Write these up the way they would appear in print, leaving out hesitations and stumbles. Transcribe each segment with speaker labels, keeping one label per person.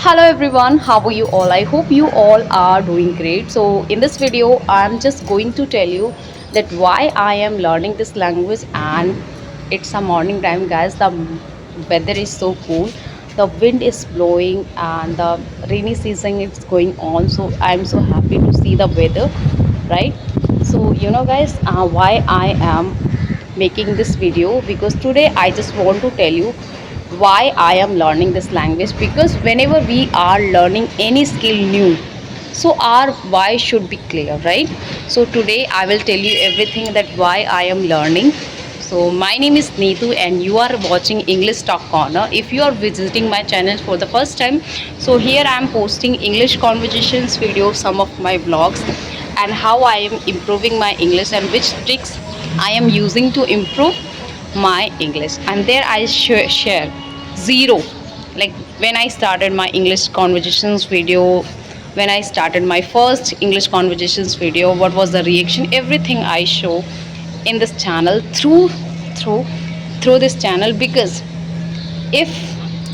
Speaker 1: Hello everyone, how are you all? I hope you all are doing great. So in this video, I'm just going to tell you that why I am learning this language, and it's a morning time guys. The weather is so cool. The wind is blowing and the rainy season is going on. So I'm so happy to see the weather, right? So guys, why I am making this video, because today I just want to tell you why I am learning this language. Because whenever we are learning any skill new, so our why should be clear, right? So today I will tell you everything that why I am learning. So my name is Neetu and you are watching English Talk Corner. If you are visiting my channel for the first time, so here I am posting English conversations videos, some of my vlogs, and how I am improving my English and which tricks I am using to improve my English. And there I share zero, like when I started my English conversations video, when I started my first English conversations video, what was the reaction, everything I show in this channel through through this channel. Because if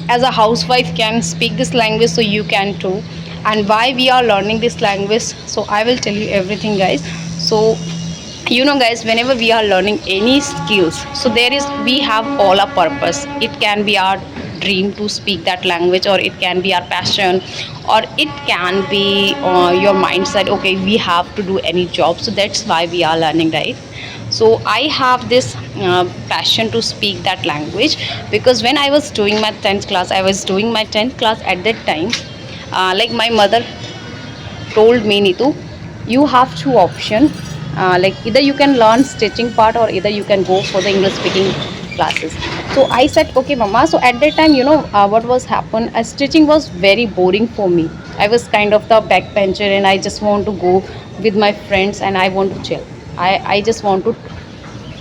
Speaker 1: as a housewife can speak this language, so you can too. And why we are learning this language, so I will tell you everything guys. So guys, whenever we are learning any skills, so there is we have all a purpose. It can be our dream to speak that language, or it can be our passion, or it can be your mindset, okay, we have to do any job. So that's why we are learning, right? So I have this passion to speak that language. Because when I was doing my 10th class, I was doing my 10th class at that time, like my mother told me, Nitu, you have two options. Like either you can learn stitching part, or either you can go for the English speaking classes. So I said okay mama. So at that time, what was happened, stitching was very boring for me. I was kind of the backbencher and I just want to go with my friends and I want to chill. I just want to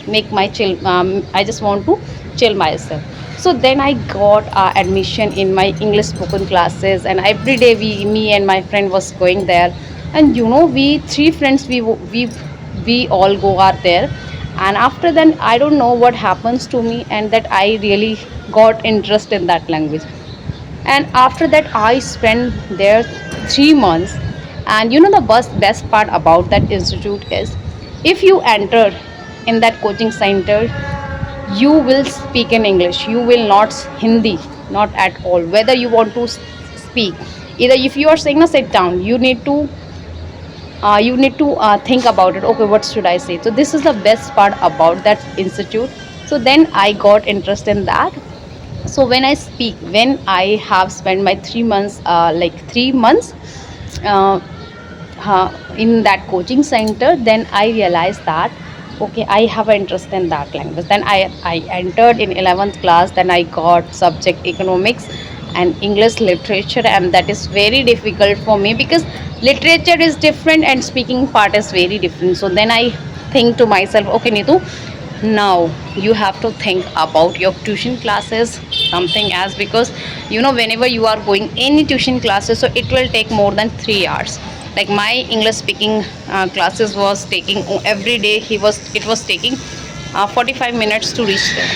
Speaker 1: make my chill, I just want to chill myself. So then I got admission in my English spoken classes, and every day me and my friend was going there. And we three friends, we all go are there. And after then I don't know what happens to me, and that I really got interest in that language. And after that I spent there 3 months. And the best part about that institute is, if you enter in that coaching center, you will speak in English, you will not Hindi, not at all. Whether you want to speak, either if you are saying no, sit down, you need to think about it, okay, what should I say. So this is the best part about that institute. So then I got interest in that. So when I have spent my 3 months, like 3 months, uh, in that coaching center, then I realized that okay, I have an interest in that language. Then I entered in 11th class. Then I got subject economics and English literature, and that is very difficult for me, because literature is different and speaking part is very different. So then I think to myself, okay Nitu, now you have to think about your tuition classes, something else. Because whenever you are going any tuition classes, so it will take more than 3 hours. Like my English speaking classes was taking every day, it was taking 45 minutes to reach there,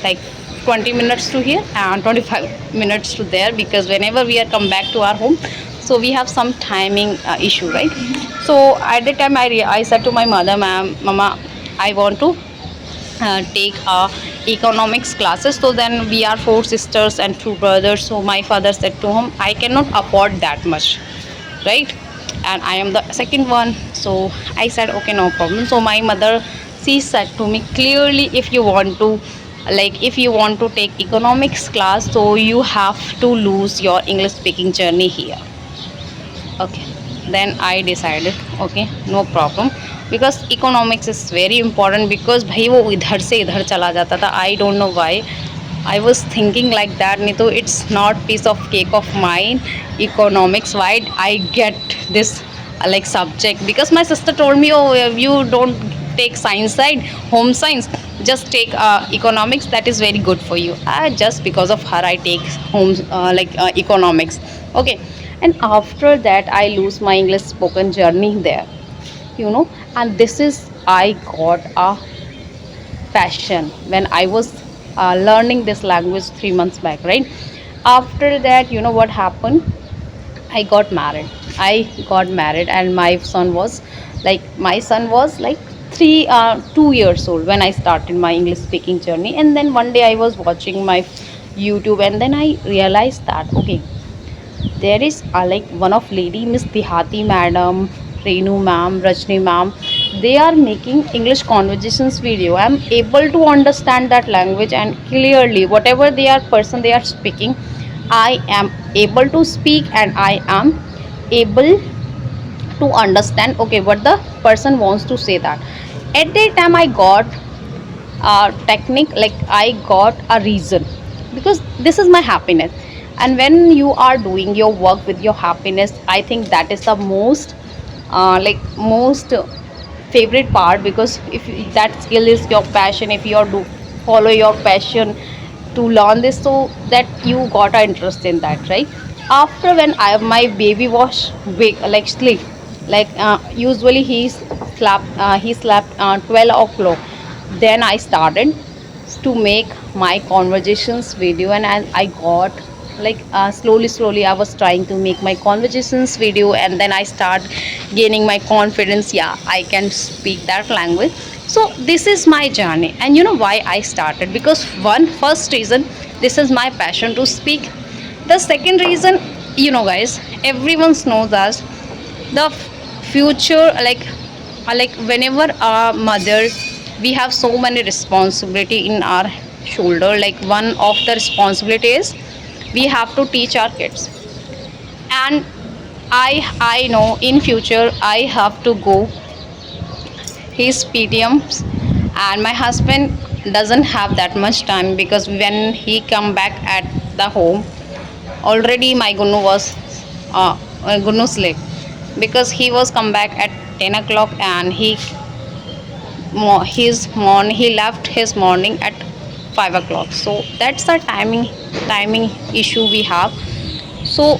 Speaker 1: like 20 minutes to here and 25 minutes to there. Because whenever we are come back to our home, so we have some timing issue, right? So at the time I said to my mother, mama, I want to take economics classes. So then we are four sisters and two brothers. So my father said to him, I cannot afford that much, right? And I am the second one. So I said okay, no problem. So my mother, she said to me clearly, if you want to take economics class, so you have to lose your English speaking journey here. Okay, then I decided okay, no problem. Because economics is very important, because भाई वो इधर से इधर चला जाता था. I don't know why I was thinking like that. नहीं तो it's not piece of cake of mine, economics. Why I get this like subject? Because my sister told me, oh, you don't take science side, home science, just take economics, that is very good for you. Just because of her I take home economics. Okay. And after that I lose my English spoken journey there, and this is I got a passion when I was learning this language 3 months back, right? After that, you know what happened? I got married. I got married, and my son was like 2 years old when I started my English speaking journey. And then one day I was watching my YouTube, and then I realized that okay, there is like one of lady, Miss Dihati madam, Renu ma'am, Rajni ma'am. They are making English conversations video. I'm able to understand that language, and clearly whatever they are person they are speaking, I am able to speak, and I am able to understand okay what the person wants to say. That at that time I got technique, like I got a reason, because this is my happiness. And when you are doing your work with your happiness, I think that is the most favorite part. Because if that skill is your passion, if you are do follow your passion to learn this, so that you got a interest in that, right? After when my baby was wake like sleep, usually he slept 12 o'clock, then I started to make my conversations video. And I got slowly I was trying to make my conversations video, and then I start gaining my confidence. Yeah, I can speak that language. So this is my journey. And you know why I started? Because one first reason, this is my passion to speak. The second reason, you know guys, everyone knows us the future, like whenever our mother, we have so many responsibility in our shoulder. Like one of the responsibility is we have to teach our kids. And I know in future I have to go his PTMs, and my husband doesn't have that much time, because when he come back at the home, already my Gunu was Gunu sleep, because he was come back at 10 o'clock, and he left his morning at 5 o'clock. So that's the timing issue we have. So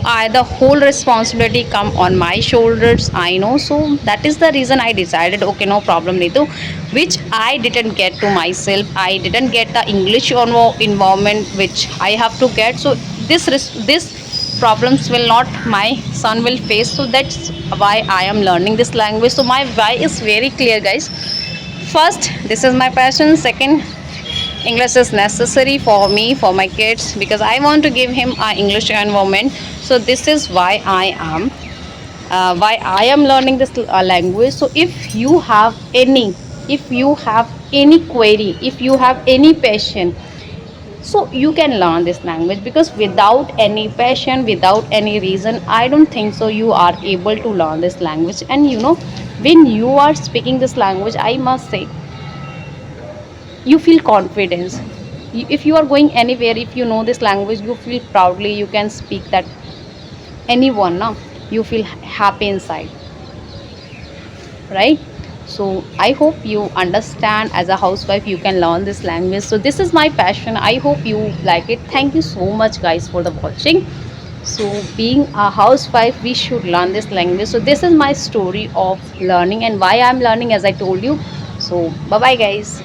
Speaker 1: I the whole responsibility come on my shoulders, I know. So that is the reason I decided okay, no problem Nitu, which I didn't get to myself. I didn't get the English environment which I have to get. So this problems will not my son will face. So that's why I am learning this language. So my why is very clear guys. First, this is my passion. Second, English is necessary for me, for my kids, because I want to give him an English environment. So this is why I am learning this language. So if you have any query, if you have any passion, so you can learn this language. Because without any passion, without any reason, I don't think so you are able to learn this language. And you know, when you are speaking this language, I must say you feel confidence. If you are going anywhere, if you know this language, you feel proudly, you can speak that anyone now, you feel happy inside, right? So I hope you understand, as a housewife you can learn this language. So this is my passion. I hope you like it. Thank you so much guys for the watching. So being a housewife, we should learn this language. So this is my story of learning and why I'm learning, as I told you. So bye bye guys.